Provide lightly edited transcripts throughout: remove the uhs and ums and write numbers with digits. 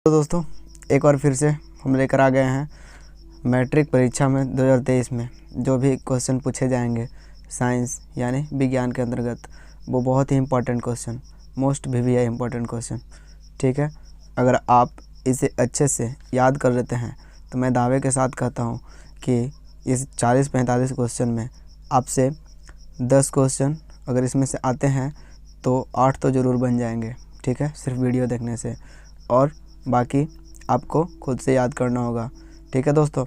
तो दोस्तों एक बार फिर से हम लेकर आ गए हैं मैट्रिक परीक्षा में 2023 में जो भी क्वेश्चन पूछे जाएंगे साइंस यानी विज्ञान के अंतर्गत, वो बहुत ही important question, most VVI important question. ठीक है, अगर आप इसे अच्छे से याद कर लेते हैं तो मैं दावे के साथ कहता हूँ कि इस 40-45 क्वेश्चन में आपसे 10 क्वेश्चन अगर इसमें से आते हैं तो 8 तो ज़रूर बन जाएंगे। ठीक है, सिर्फ वीडियो देखने से, और बाकी आपको खुद से याद करना होगा। ठीक है दोस्तों,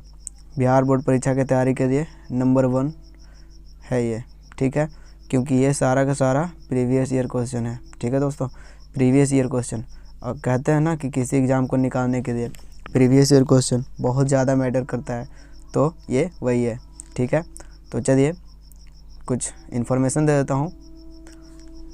बिहार बोर्ड परीक्षा की तैयारी के लिए नंबर 1 है ये। ठीक है, क्योंकि ये सारा का सारा प्रीवियस ईयर क्वेश्चन है। ठीक है दोस्तों, प्रीवियस ईयर क्वेश्चन, और कहते हैं ना कि किसी एग्ज़ाम को निकालने के लिए प्रीवियस ईयर क्वेश्चन बहुत ज़्यादा मैटर करता है, तो ये वही है। ठीक है, तो चलिए कुछ इन्फॉर्मेशन दे देता हूँ।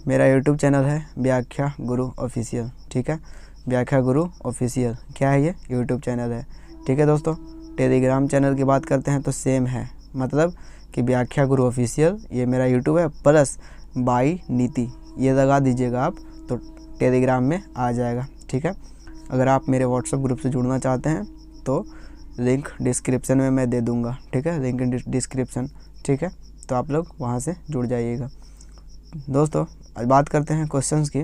मेरा यूट्यूब चैनल है व्याख्या गुरु ऑफिशियल। ठीक है, व्याख्या गुरु ऑफिशियल क्या है, ये यूट्यूब चैनल है। ठीक है दोस्तों, टेलीग्राम चैनल की बात करते हैं तो सेम है, मतलब कि व्याख्या गुरु ऑफिशियल ये मेरा यूट्यूब है, प्लस बाई नीति ये लगा दीजिएगा आप तो टेलीग्राम में आ जाएगा। ठीक है, अगर आप मेरे व्हाट्सएप ग्रुप से जुड़ना चाहते हैं तो लिंक डिस्क्रिप्शन में मैं दे दूँगा। ठीक है, लिंक इन डिस्क्रिप्शन। ठीक है, तो आप लोग वहाँ से जुड़ जाइएगा। दोस्तों आज बात करते हैं क्वेश्चंस की,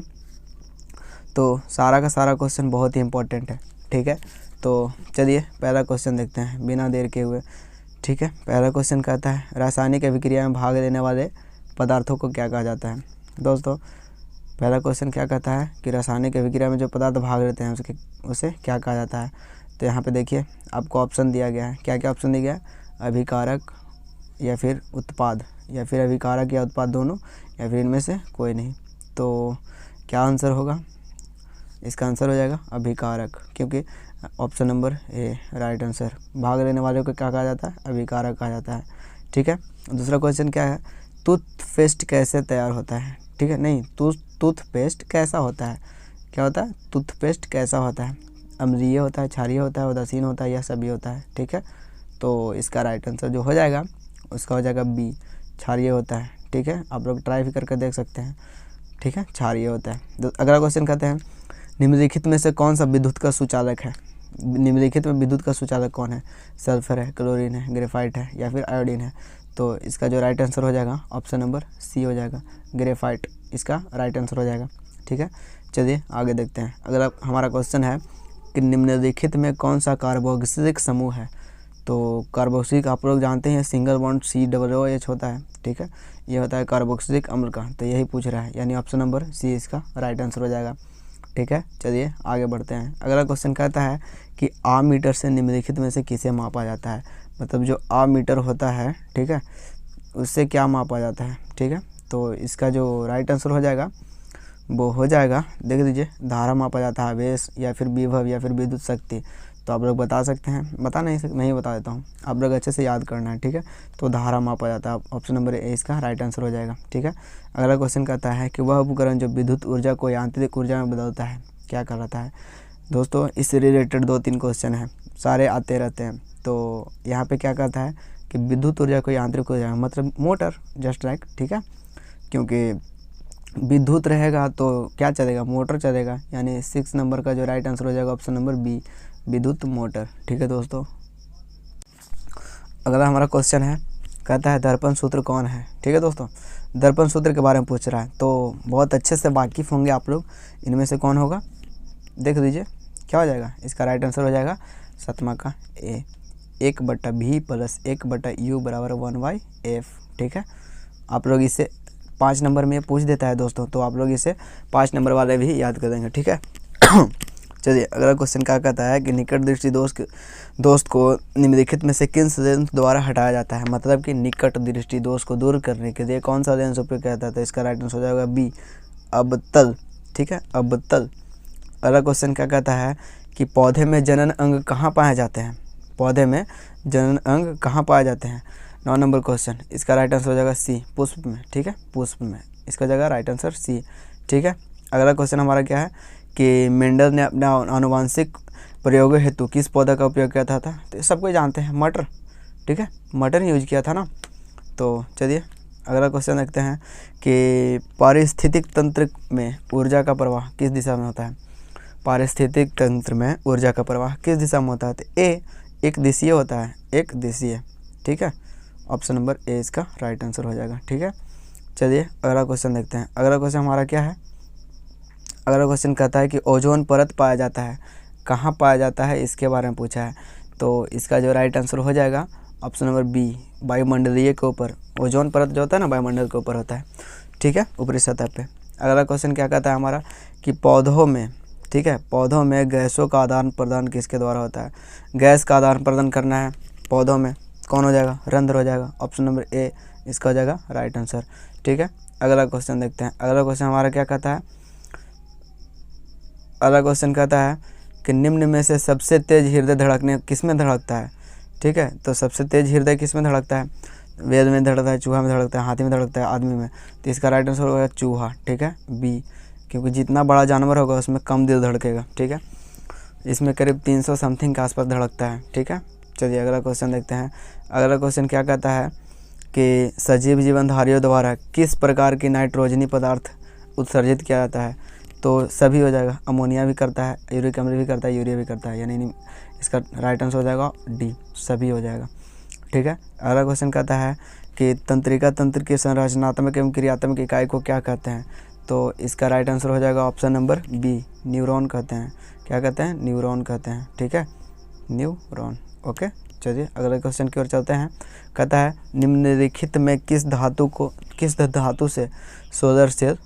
तो सारा का सारा क्वेश्चन बहुत ही इम्पोर्टेंट है। ठीक है, तो चलिए पहला क्वेश्चन देखते हैं बिना देर के हुए। ठीक है, पहला क्वेश्चन कहता है रासायनिक अभिक्रिया में भाग लेने वाले पदार्थों को क्या कहा जाता है। दोस्तों पहला क्वेश्चन क्या कहता है कि रासायनिक अभिक्रिया में जो पदार्थ भाग लेते हैं उसे क्या कहा जाता है। तो यहाँ पे देखिए आपको ऑप्शन दिया गया है, क्या क्या ऑप्शन दिया गया है, अभिकारक या फिर उत्पाद, या फिर अभिकारक या उत्पाद दोनों, या फिर इनमें से कोई नहीं। तो क्या आंसर होगा, इसका आंसर हो जाएगा अभिकारक, क्योंकि option number A right answer. भाग लेने वाले को क्या कहा जाता है, अभिकारक कहा जाता है। ठीक है, दूसरा क्वेश्चन क्या है, टूथपेस्ट कैसे तैयार होता है। ठीक है, नहीं टूथपेस्ट कैसा होता है, क्या होता है, टूथपेस्ट कैसा होता है, अम्लीय होता है, क्षारीय होता है, उदासीन होता है, या सभी होता है। ठीक है, तो इसका राइट आंसर जो हो जाएगा उसका हो जाएगा बी, क्षारीय होता है। ठीक है, आप लोग ट्राई भी करके देख सकते हैं। ठीक है, क्षारीय होता है। अगला क्वेश्चन कहते हैं निम्नलिखित में से कौन सा विद्युत का सुचालक है। निम्नलिखित में विद्युत का सुचालक कौन है, सल्फर है, क्लोरीन है, ग्रेफाइट है, या फिर आयोडीन है। तो इसका जो राइट आंसर हो जाएगा ऑप्शन नंबर सी हो जाएगा, ग्रेफाइट इसका राइट आंसर हो जाएगा। ठीक है, चलिए आगे देखते हैं। अगर हमारा क्वेश्चन है कि निम्नलिखित में कौन सा कार्बोक्सिलिक समूह है। तो कार्बोक्सिलिक आप लोग जानते हैं सिंगल बॉन्ड COOH होता है। ठीक है, ये होता है कार्बोक्सिलिक अम्ल का, तो यही पूछ रहा है, यानी ऑप्शन नंबर सी इसका राइट आंसर हो जाएगा। ठीक है, चलिए आगे बढ़ते हैं। अगला क्वेश्चन कहता है कि आमीटर से निम्नलिखित में से किसे मापा जाता है। मतलब जो आमीटर होता है, ठीक है, उससे क्या मापा जाता है। ठीक है, तो इसका जो राइट आंसर हो जाएगा वो हो जाएगा, देख लीजिए, धारा मापा जाता है, आवेश या फिर विभव या फिर विद्युत शक्ति। तो आप लोग बता सकते हैं, बता नहीं बता देता हूँ, आप लोग अच्छे से याद करना है। ठीक है, तो धारा मापा जाता है, ऑप्शन नंबर ए इसका राइट आंसर हो जाएगा। ठीक है, अगला क्वेश्चन कहता है कि वह उपकरण जो विद्युत ऊर्जा को यांत्रिक ऊर्जा में बदलता है क्या कहलाता है। दोस्तों इससे रिलेटेड 2-3 क्वेश्चन हैं, सारे आते रहते हैं। तो यहाँ पे क्या कहता है कि विद्युत ऊर्जा को यांत्रिक ऊर्जा में, मतलब मोटर, जस्ट लाइक। ठीक है, क्योंकि विद्युत रहेगा तो क्या चलेगा, मोटर चलेगा, यानी 6 नंबर का जो राइट आंसर हो जाएगा ऑप्शन नंबर बी, विद्युत मोटर। ठीक है दोस्तों, अगला हमारा क्वेश्चन है, कहता है दर्पण सूत्र कौन है। ठीक है दोस्तों, दर्पण सूत्र के बारे में पूछ रहा है, तो बहुत अच्छे से वाकिफ़ होंगे आप लोग। इनमें से कौन होगा, देख लीजिए क्या हो जाएगा, इसका राइट आंसर हो जाएगा 7वां का ए, 1/v + 1/u = 1/f। ठीक है, आप लोग इसे 5 नंबर में पूछ देता है दोस्तों, तो आप लोग इसे 5 नंबर वाले भी याद कर देंगे। ठीक है चलिए अगला क्वेश्चन क्या कहता है कि निकट दृष्टि दोस्त को निम्नलिखित में से किन लेंस द्वारा हटाया जाता है। मतलब कि निकट दृष्टि दोष को दूर करने के लिए कौन सा लेंस उपयोग किया जाता है। तो इसका राइट आंसर हो जाएगा बी, अबतल। ठीक है, अबतल। अगला क्वेश्चन क्या कहता है कि पौधे में जनन अंग कहाँ पाए जाते हैं। पौधे में जनन अंग कहाँ पाए जाते हैं, 9 नंबर क्वेश्चन। इसका राइट आंसर हो जाएगा सी, पुष्प में। ठीक है, पुष्प में, इसका जगह राइट आंसर सी। ठीक है, अगला क्वेश्चन हमारा क्या है कि मेंडल ने अपना आनुवांशिक प्रयोगों हेतु किस पौधा का उपयोग किया था। तो सबको जानते हैं, मटर। ठीक है, मटर यूज किया था ना। तो चलिए अगला क्वेश्चन देखते हैं कि पारिस्थितिक तंत्र में ऊर्जा का प्रवाह किस दिशा में होता है। पारिस्थितिक तंत्र में ऊर्जा का प्रवाह किस दिशा में होता है? तो ए एक दिशीय होता है, एक दिशीय। ठीक है, ऑप्शन नंबर ए इसका राइट आंसर हो जाएगा। ठीक है, चलिए अगला क्वेश्चन देखते हैं। अगला क्वेश्चन हमारा क्या है? अगला क्वेश्चन कहता है कि ओजोन परत पाया जाता है, कहाँ पाया जाता है, इसके बारे में पूछा है। तो इसका जो राइट आंसर हो जाएगा ऑप्शन नंबर बी, वायुमंडलीय के ऊपर। ओजोन परत जो होता है ना, वायुमंडल के ऊपर होता है। ठीक है, ऊपरी सतह पे। अगला क्वेश्चन क्या कहता है हमारा कि पौधों में, ठीक है, पौधों में गैसों का आदान प्रदान किसके द्वारा होता है? गैस का आदान प्रदान करना है पौधों में, कौन हो जाएगा? रंध्र हो जाएगा। ऑप्शन नंबर ए इसका हो जाएगा राइट आंसर। ठीक है, अगला क्वेश्चन देखते हैं। अगला क्वेश्चन हमारा क्या कहता है? अगला क्वेश्चन कहता है कि निम्न में से सबसे तेज हृदय धड़कने किस में धड़कता है? ठीक है, तो सबसे तेज हृदय किस में धड़कता है? वेद में धड़कता है, चूहा में धड़कता है, हाथी में धड़कता है, आदमी में। तो इसका राइट आंसर होगा चूहा। ठीक है, बी, क्योंकि जितना बड़ा जानवर होगा उसमें कम दिल धड़केगा। ठीक है, इसमें करीब 300 समथिंग के आसपास धड़कता है। ठीक है, चलिए अगला क्वेश्चन देखते हैं। अगला क्वेश्चन क्या कहता है कि सजीव जीवनधारियों द्वारा किस प्रकार की नाइट्रोजनी पदार्थ उत्सर्जित किया जाता है? तो सभी हो जाएगा, अमोनिया भी करता है, यूरिक अम्ल भी करता है, यूरिया भी करता है, यानी इसका राइट आंसर हो जाएगा डी, सभी हो जाएगा। ठीक है, अगला क्वेश्चन कहता है कि तंत्रिका तंत्र की संरचनात्मक एवं क्रियात्मक इकाई को क्या कहते हैं? तो इसका राइट आंसर हो जाएगा ऑप्शन नंबर बी, न्यूरॉन कहते हैं। क्या कहते हैं? न्यूरॉन कहते हैं। ठीक है, न्यूरॉन। ओके, चलिए अगले क्वेश्चन की ओर चलते हैं। कहता है निम्नलिखित में किस धातु से सोलर सेल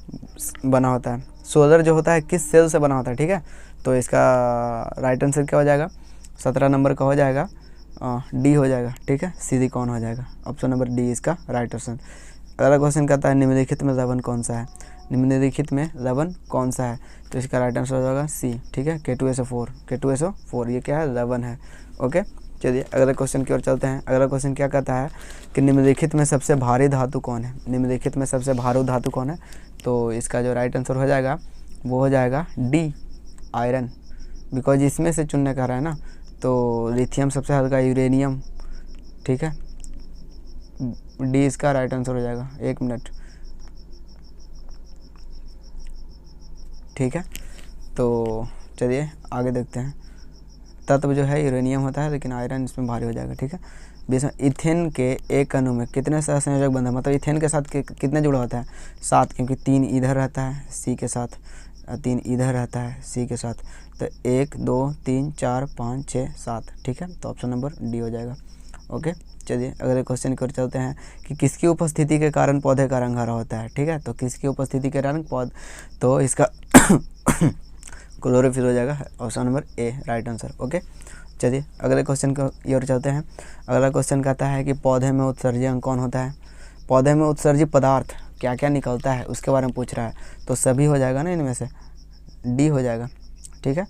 बना होता है? सोलर जो होता है किस सेल से बना होता है? ठीक है, तो इसका राइट आंसर क्या हो जाएगा? 17 नंबर का हो जाएगा डी हो जाएगा। ठीक है, सिलिकॉन हो जाएगा। ऑप्शन नंबर डी इसका राइट आंसर। अगला क्वेश्चन कहता है निम्नलिखित में लवण कौन सा है? निम्नलिखित में लवण कौन सा है? तो इसका राइट आंसर हो जाएगा सी। ठीक है, K2SO4, K2SO4 ये क्या है? लवण है। ओके, चलिए अगले क्वेश्चन की ओर चलते हैं। अगला क्वेश्चन क्या कहता है कि निम्नलिखित में सबसे भारी धातु कौन है? निम्नलिखित में सबसे भारी धातु कौन है? तो इसका जो राइट आंसर हो जाएगा वो हो जाएगा डी, आयरन, बिकॉज इसमें से चुनने का रहा है ना। तो लिथियम सबसे हल्का, यूरेनियम। ठीक है, डी इसका राइट आंसर हो जाएगा। 1 मिनट। ठीक है, तो चलिए आगे देखते हैं। तत्व जो है यूरेनियम होता है, लेकिन आयरन इसमें भारी हो जाएगा। ठीक है, बीच में इथेन के एक अणु में कितने सहसंयोजक बंध है? मतलब इथेन के साथ कितने जुड़ा होता है? 7, क्योंकि 3 इधर रहता है सी के साथ, 3 इधर रहता है सी के साथ। तो 1 2 3 4 5 6 7। ठीक है, तो ऑप्शन नंबर डी हो जाएगा। ओके, चलिए अगले क्वेश्चन की ओर चलते हैं कि किसकी उपस्थिति के कारण पौधे का रंग हरा होता है? ठीक है, तो किसकी उपस्थिति के कारण तो इसका क्लोरोफिल हो जाएगा। Option number A right answer. Okay, चलिए अगले क्वेश्चन की ओर चलते हैं। अगला क्वेश्चन कहता है कि पौधे में उत्सर्जी अंग कौन होता है? पौधे में उत्सर्जी पदार्थ क्या क्या निकलता है उसके बारे में पूछ रहा है। तो सभी हो जाएगा ना, इनमें से डी हो जाएगा। ठीक है,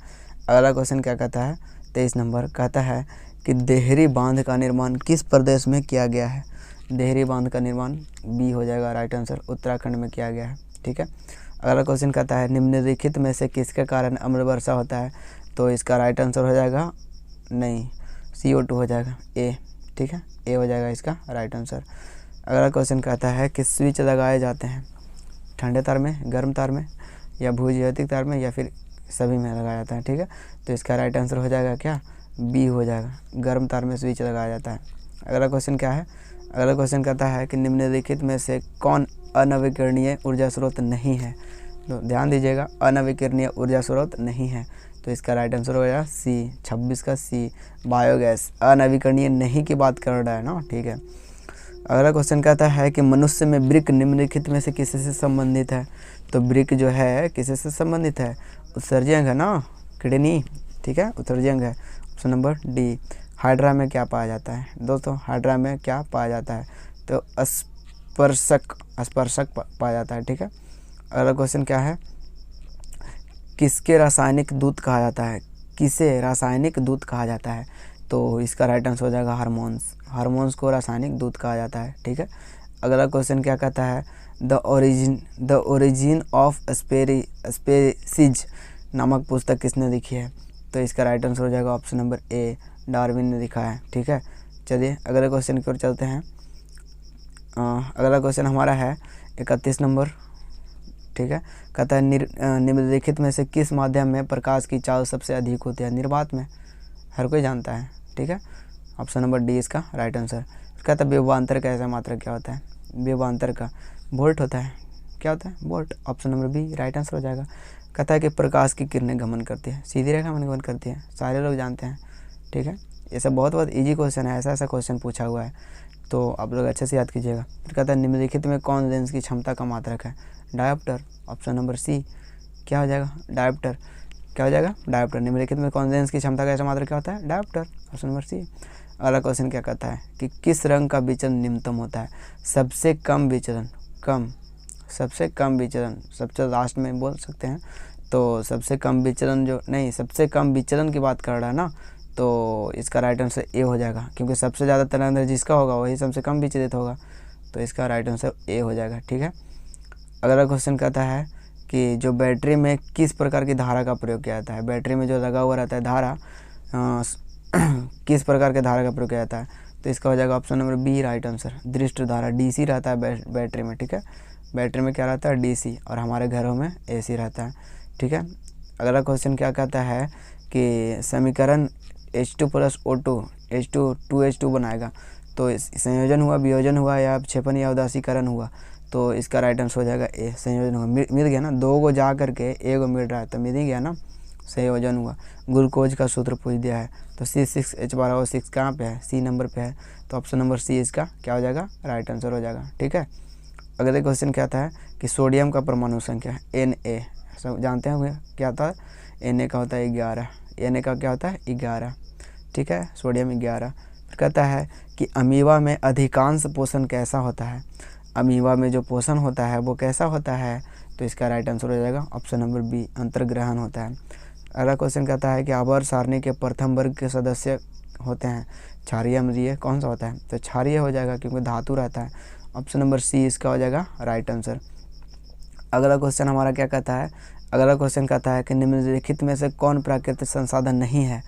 अगला क्वेश्चन क्या कहता है? 23 नंबर कहता है कि देहरी बांध का निर्माण किस प्रदेश में किया गया है? देहरी बांध का निर्माण बी हो जाएगा राइट आंसर, उत्तराखंड में किया गया है। ठीक है, अगला क्वेश्चन कहता है निम्नलिखित में से किसके कारण अम्ल वर्षा होता है? तो इसका राइट आंसर हो जाएगा नहीं, CO2 हो जाएगा, ए। ठीक है, ए हो जाएगा इसका राइट आंसर। अगला क्वेश्चन कहता है कि स्विच लगाए जाते हैं ठंडे तार में, गर्म तार में, या भूज्योतिक तार में, या फिर सभी में लगाया जाता है? ठीक है, तो इसका राइट आंसर हो जाएगा क्या? बी हो जाएगा, गर्म तार में स्विच लगाया जाता है। अगला क्वेश्चन क्या है? अगला क्वेश्चन कहता है कि निम्नलिखित में से कौन अनवीकरणीय ऊर्जा स्रोत नहीं है? तो ध्यान दीजिएगा, अनवीकरणीय ऊर्जा स्रोत नहीं है। तो इसका राइट आंसर हो जाएगा सी, 26 का सी, बायोगैस। अनवीकरणीय नहीं की बात कर रहा है ना। ठीक है, अगला क्वेश्चन कहता है कि मनुष्य में वृक्क निम्नलिखित में से किसी से संबंधित है? तो वृक्क जो है किसी से संबंधित है? उत्सर्जी अंग है ना, किडनी। ठीक है, उत्सर्जी अंग है। Option number D. हाइड्रा में क्या पाया जाता है? दोस्तों हाइड्रा में क्या पाया जाता है? तो स्पर्शक पाया जाता है। ठीक है, अगला क्वेश्चन क्या है? किसके रासायनिक दूत कहा जाता है? किसे रासायनिक दूत कहा जाता है? तो इसका राइट आंसर हो जाएगा हार्मोन्स। हार्मोन्स को रासायनिक दूत कहा जाता है। ठीक है, अगला क्वेश्चन क्या कहता है? द ओरिजिन ऑफ स्पेसीज नामक पुस्तक किसने लिखी है? तो इसका राइट आंसर हो जाएगा ऑप्शन नंबर ए, डार्विन ने लिखा है। ठीक है, चलिए अगले क्वेश्चन की ओर चलते हैं। अगला क्वेश्चन हमारा है 31 नंबर। ठीक है। कहता है निम्नलिखित में से किस माध्यम में प्रकाश की चाल सबसे अधिक होती है? निर्वात में, हर कोई जानता है, ठीक है। ऑप्शन नंबर डी इसका राइट आंसर। कहता है विभवांतर का ऐसा मात्रक क्या होता है? विभवांतर का वोल्ट होता है। क्या होता है? Volt. Option number B right answer हो जाएगा। कहता है कि प्रकाश की किरणें गमन करती है, सीधी रेखा में गमन करती है, सारे लोग जानते हैं, ठीक है। ये सब बहुत ईजी क्वेश्चन है, ऐसा क्वेश्चन पूछा हुआ है, तो आप लोग अच्छे से याद कीजिएगा। फिर कहता है निम्नलिखित में कौन लेंस की क्षमता का मात्रक है? डायोप्टर। ऑप्शन नंबर सी क्या हो जाएगा? डायोप्टर। क्या हो जाएगा? डायोप्टर। निम्नलिखित में कौन लेंस की क्षमता का ऐसा मात्रक क्या होता है? डायोप्टर। Option number C. अगला क्वेश्चन क्या कहता है कि किस रंग का विचलन निम्नतम होता है? सबसे कम विचलन, सबसे कम विचलन, सबसे लास्ट में बोल सकते हैं। तो सबसे कम विचलन सबसे कम विचलन की बात कर रहा है ना, तो इसका राइट आंसर ए हो जाएगा, क्योंकि सबसे ज़्यादा तरंग जिसका होगा वही सबसे कम विचलित होगा, तो इसका राइट आंसर ए हो जाएगा, ठीक है। अगला क्वेश्चन कहता है कि जो बैटरी में किस प्रकार की धारा का प्रयोग किया जाता है? बैटरी में जो लगा हुआ रहता है धारा, किस प्रकार के धारा का प्रयोग किया जाता है? तो इसका हो जाएगा option number B right answer. दृष्ट धारा, डीसी रहता है बैटरी में, ठीक है। बैटरी में क्या रहता है? डीसी, और हमारे घरों में एसी रहता है, ठीक है। अगला क्वेश्चन क्या कहता है कि समीकरण H2 + O2 2H2 बनाएगा, तो संयोजन हुआ, वियोजन हुआ, या क्षेपण या उदासीकरण हुआ? तो इसका राइट आंसर हो जाएगा ए, संयोजन हुआ। मिल गया ना, दो को जा करके एक को मिल रहा है, तो मिल ही गया ना, संयोजन हुआ। ग्लूकोज का सूत्र पूछ दिया है, तो C6H12O6 कहाँ पे है? सी नंबर पे है, तो ऑप्शन नंबर सी इसका क्या हो जाएगा? राइट आंसर हो जाएगा, ठीक है। अगले क्वेश्चन क्या आता है कि सोडियम का परमाणु संख्या Na, सब जानते हैं क्या होता है? Na का होता है 11, Na का क्या होता है? 11, ठीक है। सोडियम 11। फिर कहता है कि अमीबा में अधिकांश पोषण कैसा होता है? अमीबा में जो पोषण होता है वो कैसा होता है? तो इसका राइट आंसर हो जाएगा ऑप्शन नंबर बी, अंतर्ग्रहण होता है। अगला क्वेश्चन कहता है कि आवर्त सारणी के प्रथम वर्ग के सदस्य होते हैं, क्षारीय अम्लीय, कौन सा होता है? तो क्षारीय हो जाएगा, क्योंकि धातु रहता है। ऑप्शन नंबर सी इसका हो जाएगा राइट आंसर। अगला क्वेश्चन हमारा क्या कहता है? अगला क्वेश्चन कहता है कि निम्नलिखित में से कौन प्राकृतिक संसाधन नहीं है?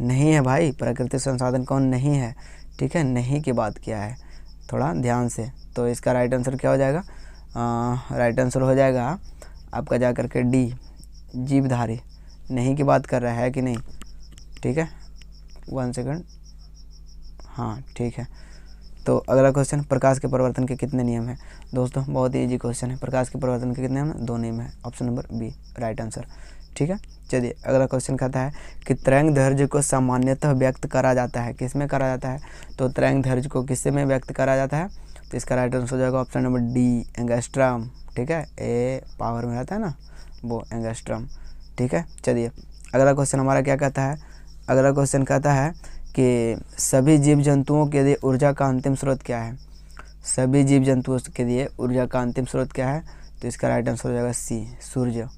नहीं है भाई, प्राकृतिक संसाधन कौन नहीं है, ठीक है। नहीं की बात किया है, थोड़ा ध्यान से। तो इसका राइट आंसर क्या हो जाएगा? राइट आंसर हो जाएगा आपका जा करके डी, जीवधारी। नहीं की बात कर रहा है कि नहीं, ठीक है। 1 सेकंड, हाँ ठीक है। तो अगला क्वेश्चन, प्रकाश के परिवर्तन के कितने नियम हैं? दोस्तों बहुत ही इजी क्वेश्चन है। प्रकाश के परिवर्तन के कितने नियम हैं? 2 नियम है, option number B right answer, ठीक है। चलिए अगला क्वेश्चन कहता है कि तरंग दैर्ध्य को सामान्यतः व्यक्त करा जाता है, किस में करा जाता है? तो तरंग दैर्ध्य को किससे में व्यक्त करा जाता है? तो इसका राइट आंसर हो जाएगा ऑप्शन नंबर डी, एंगस्ट्रॉम, ठीक है। ए पावर में रहता है ना वो एंगस्ट्रॉम, ठीक है। चलिए अगला क्वेश्चन हमारा क्या कहता है? अगला क्वेश्चन कहता है कि सभी जीव जंतुओं के लिए ऊर्जा का अंतिम स्रोत क्या है? सभी जीव जंतुओं के लिए ऊर्जा का अंतिम स्रोत क्या है? तो इसका राइट आंसर हो जाएगा सी, सूर्य,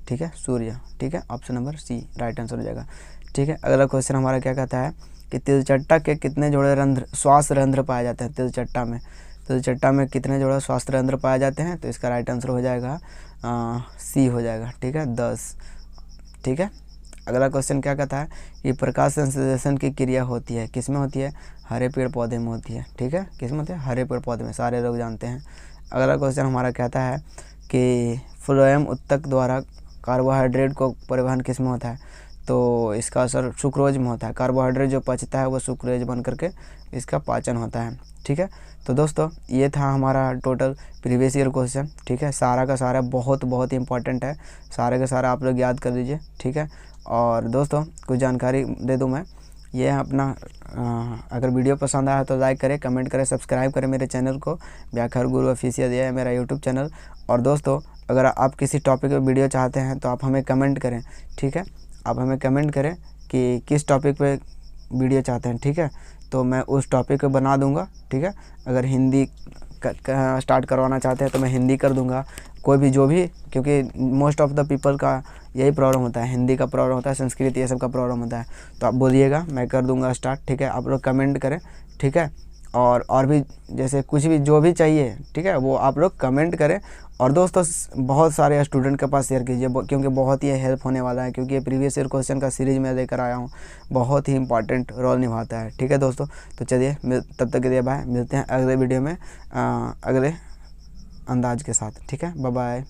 ठीक है, सूर्य, ठीक है। Option number C right answer हो जाएगा, ठीक है। अगला क्वेश्चन हमारा क्या कहता है कि तिलचट्टा के कितने जोड़े रंध्र, श्वास रंध्र पाए जाते हैं? तिलचट्टा में कितने जोड़े श्वास रंध्र पाए जाते हैं? तो इसका राइट आंसर हो जाएगा सी हो जाएगा, ठीक है, 10, ठीक है। अगला क्वेश्चन क्या कहता है कि प्रकाश संश्लेषण की क्रिया होती है, किस में होती है? हरे पेड़ पौधे में होती है, ठीक है। किस में होती है? हरे पेड़ पौधे में, सारे लोग जानते हैं। अगला क्वेश्चन हमारा कहता है कि फ्लोएम उत्तक द्वारा कार्बोहाइड्रेट को परिवहन किस में होता है? तो इसका असर सुक्रोज में होता है। कार्बोहाइड्रेट जो पचता है वो सुक्रोज बन करके इसका पाचन होता है, ठीक है। तो दोस्तों ये था हमारा टोटल प्रीवियस ईयर क्वेश्चन, ठीक है। सारा का सारा बहुत इंपॉर्टेंट है, सारे का सारा आप लोग याद कर लीजिए, ठीक है। और दोस्तों कुछ जानकारी दे दूं मैं, ये है अपना अगर वीडियो पसंद आया तो लाइक करें, कमेंट करें, सब्सक्राइब करें मेरे चैनल को। व्याकरण गुरु ऑफिशियल ये है मेरा यूट्यूब चैनल। और दोस्तों अगर आप किसी टॉपिक पे वीडियो चाहते हैं तो आप हमें कमेंट करें, ठीक है। आप हमें कमेंट करें कि किस टॉपिक पे वीडियो चाहते हैं, ठीक है। तो मैं उस टॉपिक पे बना दूंगा, ठीक है। अगर हिंदी स्टार्ट करवाना चाहते हैं तो मैं हिंदी कर दूंगा, कोई भी जो भी, क्योंकि मोस्ट ऑफ द पीपल का यही प्रॉब्लम होता है, हिंदी का प्रॉब्लम होता है, संस्कृत ये सब का प्रॉब्लम होता है। तो आप बोलिएगा, मैं कर दूंगा स्टार्ट, ठीक है। आप लोग कमेंट करें, ठीक है। और भी जैसे कुछ भी जो भी चाहिए, ठीक है, वो आप लोग कमेंट करें। और दोस्तों बहुत सारे स्टूडेंट के पास शेयर कीजिए, क्योंकि बहुत ही हेल्प होने वाला है, क्योंकि ये प्रीवियस ईयर क्वेश्चन का सीरीज मैं लेकर आया हूँ, बहुत ही इंपॉर्टेंट रोल निभाता है, ठीक है दोस्तों। तो चलिए तब तक के लिए बाय, मिलते हैं अगले वीडियो में अगले अंदाज के साथ, ठीक है। Bye bye.